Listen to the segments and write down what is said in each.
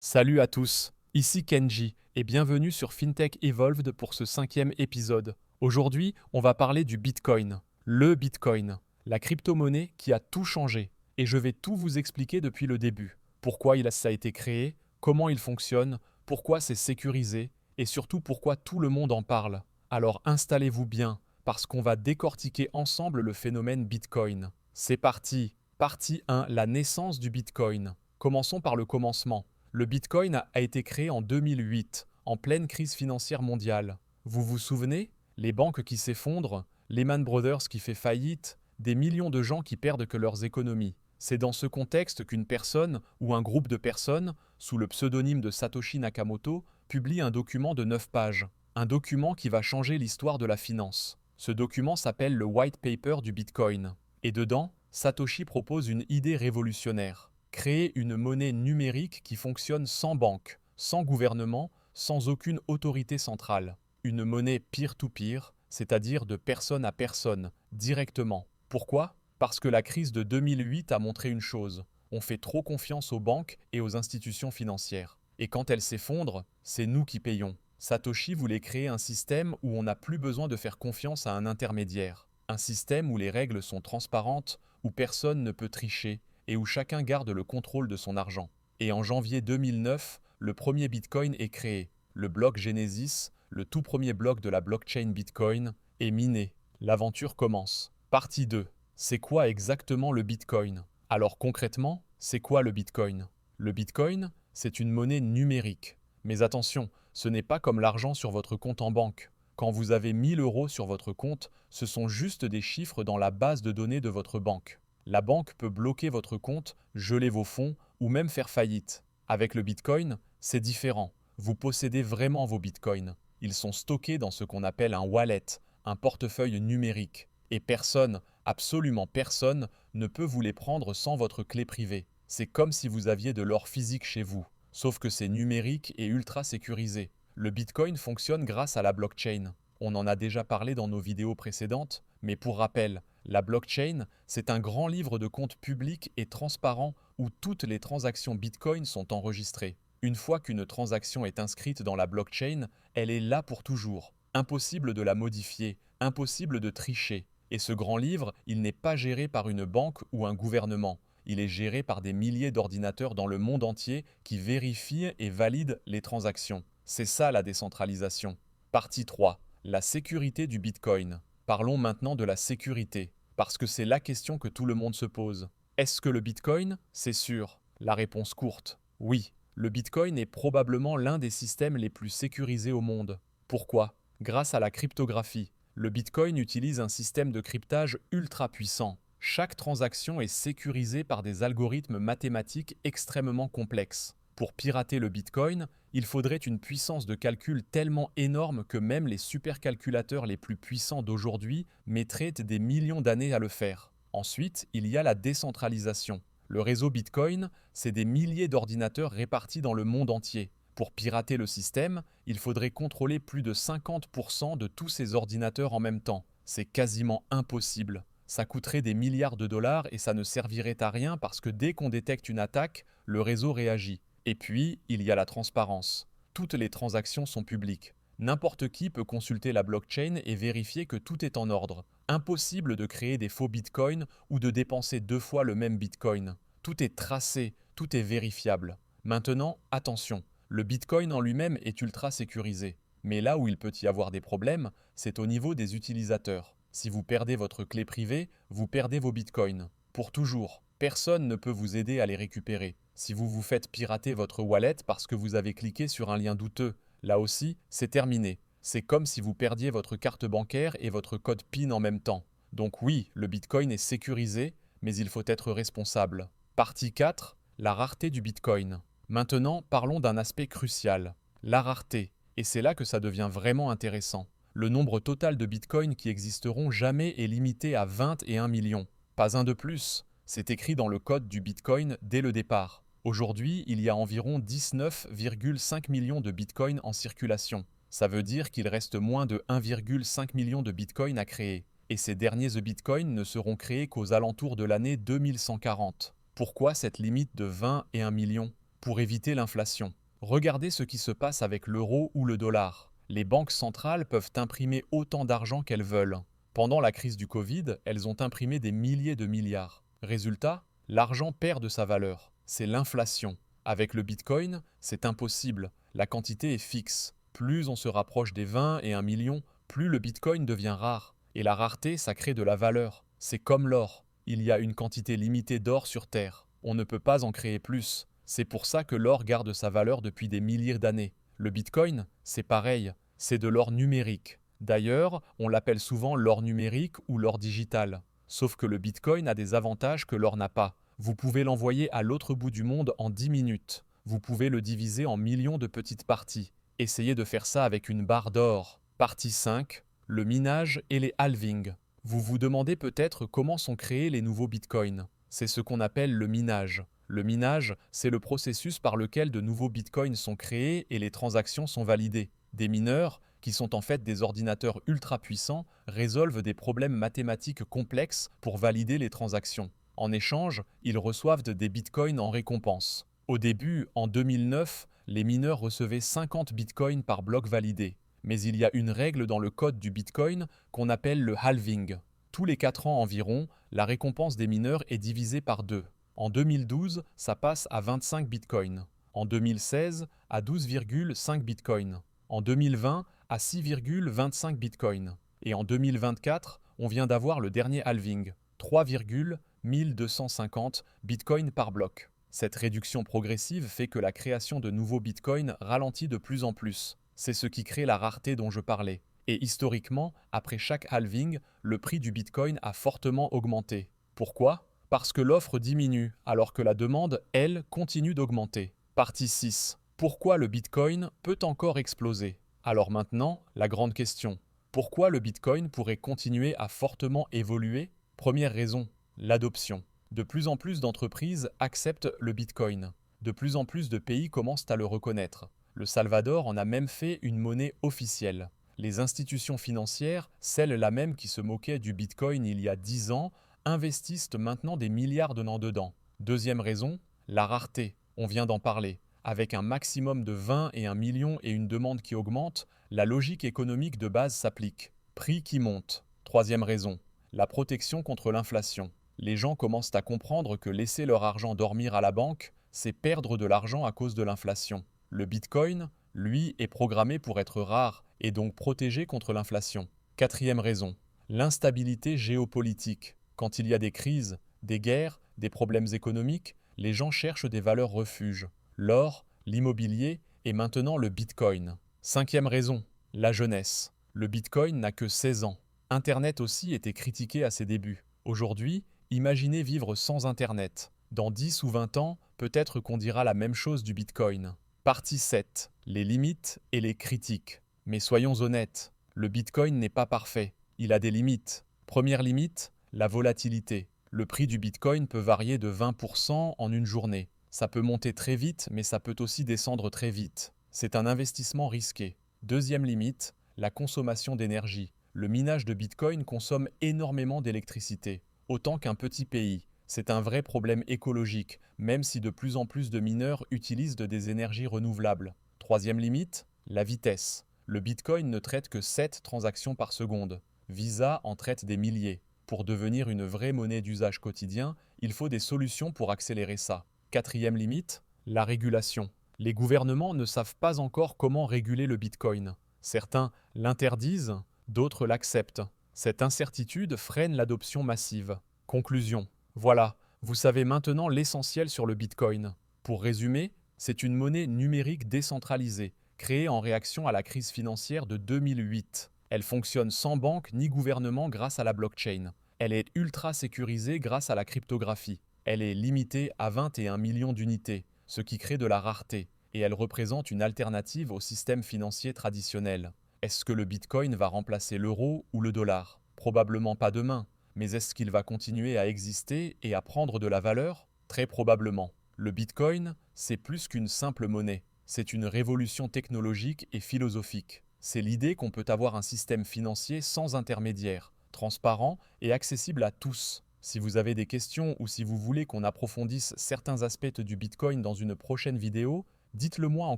Salut à tous, ici Kenji et bienvenue sur FinTech Evolved pour ce 5e épisode. Aujourd'hui, on va parler du Bitcoin, le Bitcoin, la crypto-monnaie qui a tout changé. Et je vais tout vous expliquer depuis le début. Pourquoi ça a été créé, comment il fonctionne, pourquoi c'est sécurisé et surtout pourquoi tout le monde en parle. Alors installez-vous bien parce qu'on va décortiquer ensemble le phénomène Bitcoin. C'est parti. Partie 1, la naissance du Bitcoin. Commençons par le commencement. Le Bitcoin a été créé en 2008, en pleine crise financière mondiale. Vous vous souvenez? Les banques qui s'effondrent, Lehman Brothers qui fait faillite, des millions de gens qui perdent que leurs économies. C'est dans ce contexte qu'une personne ou un groupe de personnes, sous le pseudonyme de Satoshi Nakamoto, publie un document de 9 pages. Un document qui va changer l'histoire de la finance. Ce document s'appelle le White Paper du Bitcoin. Et dedans, Satoshi propose une idée révolutionnaire. Créer une monnaie numérique qui fonctionne sans banque, sans gouvernement, sans aucune autorité centrale. Une monnaie peer-to-peer, c'est-à-dire de personne à personne, directement. Pourquoi? Parce que la crise de 2008 a montré une chose. On fait trop confiance aux banques et aux institutions financières. Et quand elles s'effondrent, c'est nous qui payons. Satoshi voulait créer un système où on n'a plus besoin de faire confiance à un intermédiaire. Un système où les règles sont transparentes, où personne ne peut tricher, et où chacun garde le contrôle de son argent. Et en janvier 2009, le premier Bitcoin est créé. Le bloc Genesis, le tout premier bloc de la blockchain Bitcoin, est miné. L'aventure commence. Partie 2. C'est quoi exactement le Bitcoin? Alors concrètement, c'est quoi le Bitcoin? Le Bitcoin, c'est une monnaie numérique. Mais attention, ce n'est pas comme l'argent sur votre compte en banque. Quand vous avez 1000 euros sur votre compte, ce sont juste des chiffres dans la base de données de votre banque. La banque peut bloquer votre compte, geler vos fonds ou même faire faillite. Avec le Bitcoin, c'est différent. Vous possédez vraiment vos Bitcoins. Ils sont stockés dans ce qu'on appelle un wallet, un portefeuille numérique. Et personne, absolument personne, ne peut vous les prendre sans votre clé privée. C'est comme si vous aviez de l'or physique chez vous. Sauf que c'est numérique et ultra sécurisé. Le Bitcoin fonctionne grâce à la blockchain. On en a déjà parlé dans nos vidéos précédentes, mais pour rappel, la blockchain, c'est un grand livre de compte public et transparent où toutes les transactions Bitcoin sont enregistrées. Une fois qu'une transaction est inscrite dans la blockchain, elle est là pour toujours. Impossible de la modifier, impossible de tricher. Et ce grand livre, il n'est pas géré par une banque ou un gouvernement. Il est géré par des milliers d'ordinateurs dans le monde entier qui vérifient et valident les transactions. C'est ça la décentralisation. Partie 3. La sécurité du Bitcoin. Parlons maintenant de la sécurité, parce que c'est la question que tout le monde se pose. Est-ce que le Bitcoin, c'est sûr? La réponse courte, oui. Le Bitcoin est probablement l'un des systèmes les plus sécurisés au monde. Pourquoi? Grâce à la cryptographie. Le Bitcoin utilise un système de cryptage ultra puissant. Chaque transaction est sécurisée par des algorithmes mathématiques extrêmement complexes. Pour pirater le Bitcoin, il faudrait une puissance de calcul tellement énorme que même les supercalculateurs les plus puissants d'aujourd'hui mettraient des millions d'années à le faire. Ensuite, il y a la décentralisation. Le réseau Bitcoin, c'est des milliers d'ordinateurs répartis dans le monde entier. Pour pirater le système, il faudrait contrôler plus de 50% de tous ces ordinateurs en même temps. C'est quasiment impossible. Ça coûterait des milliards de dollars et ça ne servirait à rien parce que dès qu'on détecte une attaque, le réseau réagit. Et puis, il y a la transparence. Toutes les transactions sont publiques. N'importe qui peut consulter la blockchain et vérifier que tout est en ordre. Impossible de créer des faux bitcoins ou de dépenser 2 fois le même bitcoin. Tout est tracé, tout est vérifiable. Maintenant, attention, le bitcoin en lui-même est ultra sécurisé. Mais là où il peut y avoir des problèmes, c'est au niveau des utilisateurs. Si vous perdez votre clé privée, vous perdez vos bitcoins. Pour toujours. Personne ne peut vous aider à les récupérer. Si vous vous faites pirater votre wallet parce que vous avez cliqué sur un lien douteux, là aussi, c'est terminé. C'est comme si vous perdiez votre carte bancaire et votre code PIN en même temps. Donc oui, le Bitcoin est sécurisé, mais il faut être responsable. Partie 4. La rareté du Bitcoin. Maintenant, parlons d'un aspect crucial. La rareté. Et c'est là que ça devient vraiment intéressant. Le nombre total de Bitcoins qui existeront jamais est limité à 21 millions. Pas un de plus. C'est écrit dans le code du Bitcoin dès le départ. Aujourd'hui, il y a environ 19,5 millions de Bitcoins en circulation. Ça veut dire qu'il reste moins de 1,5 million de Bitcoins à créer. Et ces derniers Bitcoins ne seront créés qu'aux alentours de l'année 2140. Pourquoi cette limite de 20 et 1 million? pour éviter l'inflation. Regardez ce qui se passe avec l'euro ou le dollar. Les banques centrales peuvent imprimer autant d'argent qu'elles veulent. Pendant la crise du Covid, elles ont imprimé des milliers de milliards. Résultat, l'argent perd de sa valeur. C'est l'inflation. Avec le Bitcoin, c'est impossible. La quantité est fixe. Plus on se rapproche des 20 et 1 million, plus le Bitcoin devient rare. Et la rareté, ça crée de la valeur. C'est comme l'or. Il y a une quantité limitée d'or sur Terre. On ne peut pas en créer plus. C'est pour ça que l'or garde sa valeur depuis des milliers d'années. Le Bitcoin, c'est pareil. C'est de l'or numérique. D'ailleurs, on l'appelle souvent l'or numérique ou l'or digital. Sauf que le Bitcoin a des avantages que l'or n'a pas. Vous pouvez l'envoyer à l'autre bout du monde en 10 minutes. Vous pouvez le diviser en millions de petites parties. Essayez de faire ça avec une barre d'or. Partie 5. Le minage et les halvings. Vous vous demandez peut-être comment sont créés les nouveaux bitcoins. C'est ce qu'on appelle le minage. Le minage, c'est le processus par lequel de nouveaux bitcoins sont créés et les transactions sont validées. Des mineurs, qui sont en fait des ordinateurs ultra puissants, résolvent des problèmes mathématiques complexes pour valider les transactions. En échange, ils reçoivent des bitcoins en récompense. Au début, en 2009, les mineurs recevaient 50 bitcoins par bloc validé. Mais il y a une règle dans le code du bitcoin qu'on appelle le halving. Tous les 4 ans environ, la récompense des mineurs est divisée par 2. En 2012, ça passe à 25 bitcoins. En 2016, à 12,5 bitcoins. En 2020, à 6,25 bitcoins. Et en 2024, on vient d'avoir le dernier halving, 3,1250 bitcoins par bloc. Cette réduction progressive fait que la création de nouveaux bitcoins ralentit de plus en plus. C'est ce qui crée la rareté dont je parlais. Et historiquement, après chaque halving, le prix du bitcoin a fortement augmenté. Pourquoi ? Parce que l'offre diminue, alors que la demande, elle, continue d'augmenter. Partie 6. Pourquoi le bitcoin peut encore exploser ? Alors maintenant, la grande question. Pourquoi le bitcoin pourrait continuer à fortement évoluer ? Première raison, l'adoption. De plus en plus d'entreprises acceptent le bitcoin. De plus en plus de pays commencent à le reconnaître. Le Salvador en a même fait une monnaie officielle. Les institutions financières, celles-là même qui se moquaient du bitcoin il y a 10 ans, investissent maintenant des milliards dedans. Deuxième raison, la rareté. On vient d'en parler. Avec un maximum de 20 et 1 million et une demande qui augmente, la logique économique de base s'applique. Prix qui monte. Troisième raison, la protection contre l'inflation. Les gens commencent à comprendre que laisser leur argent dormir à la banque, c'est perdre de l'argent à cause de l'inflation. Le Bitcoin, lui, est programmé pour être rare et donc protégé contre l'inflation. Quatrième raison, l'instabilité géopolitique. Quand il y a des crises, des guerres, des problèmes économiques, les gens cherchent des valeurs refuges. L'or, l'immobilier et maintenant le Bitcoin. Cinquième raison, la jeunesse. Le Bitcoin n'a que 16 ans. Internet aussi était critiqué à ses débuts. Aujourd'hui, imaginez vivre sans Internet. Dans 10 ou 20 ans, peut-être qu'on dira la même chose du Bitcoin. Partie 7. Les limites et les critiques. Mais soyons honnêtes, le Bitcoin n'est pas parfait. Il a des limites. Première limite, la volatilité. Le prix du Bitcoin peut varier de 20% en une journée. Ça peut monter très vite, mais ça peut aussi descendre très vite. C'est un investissement risqué. Deuxième limite, la consommation d'énergie. Le minage de Bitcoin consomme énormément d'électricité, autant qu'un petit pays. C'est un vrai problème écologique, même si de plus en plus de mineurs utilisent des énergies renouvelables. Troisième limite, la vitesse. Le Bitcoin ne traite que 7 transactions par seconde. Visa en traite des milliers. Pour devenir une vraie monnaie d'usage quotidien, il faut des solutions pour accélérer ça. Quatrième limite, la régulation. Les gouvernements ne savent pas encore comment réguler le Bitcoin. Certains l'interdisent, d'autres l'acceptent. Cette incertitude freine l'adoption massive. Conclusion. Voilà, vous savez maintenant l'essentiel sur le Bitcoin. Pour résumer, c'est une monnaie numérique décentralisée, créée en réaction à la crise financière de 2008. Elle fonctionne sans banque ni gouvernement grâce à la blockchain. Elle est ultra sécurisée grâce à la cryptographie. Elle est limitée à 21 millions d'unités, ce qui crée de la rareté, et elle représente une alternative au système financier traditionnel. Est-ce que le Bitcoin va remplacer l'euro ou le dollar ? Probablement pas demain, mais est-ce qu'il va continuer à exister et à prendre de la valeur ? Très probablement. Le Bitcoin, c'est plus qu'une simple monnaie, c'est une révolution technologique et philosophique. C'est l'idée qu'on peut avoir un système financier sans intermédiaire, transparent et accessible à tous. Si vous avez des questions ou si vous voulez qu'on approfondisse certains aspects du Bitcoin dans une prochaine vidéo, dites-le moi en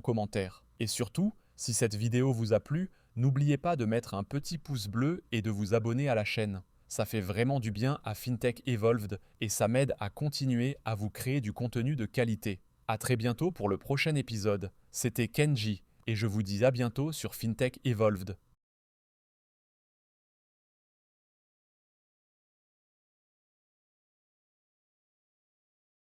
commentaire. Et surtout, si cette vidéo vous a plu, n'oubliez pas de mettre un petit pouce bleu et de vous abonner à la chaîne. Ça fait vraiment du bien à FinTech Evolved et ça m'aide à continuer à vous créer du contenu de qualité. À très bientôt pour le prochain épisode. C'était Kenji et je vous dis à bientôt sur FinTech Evolved.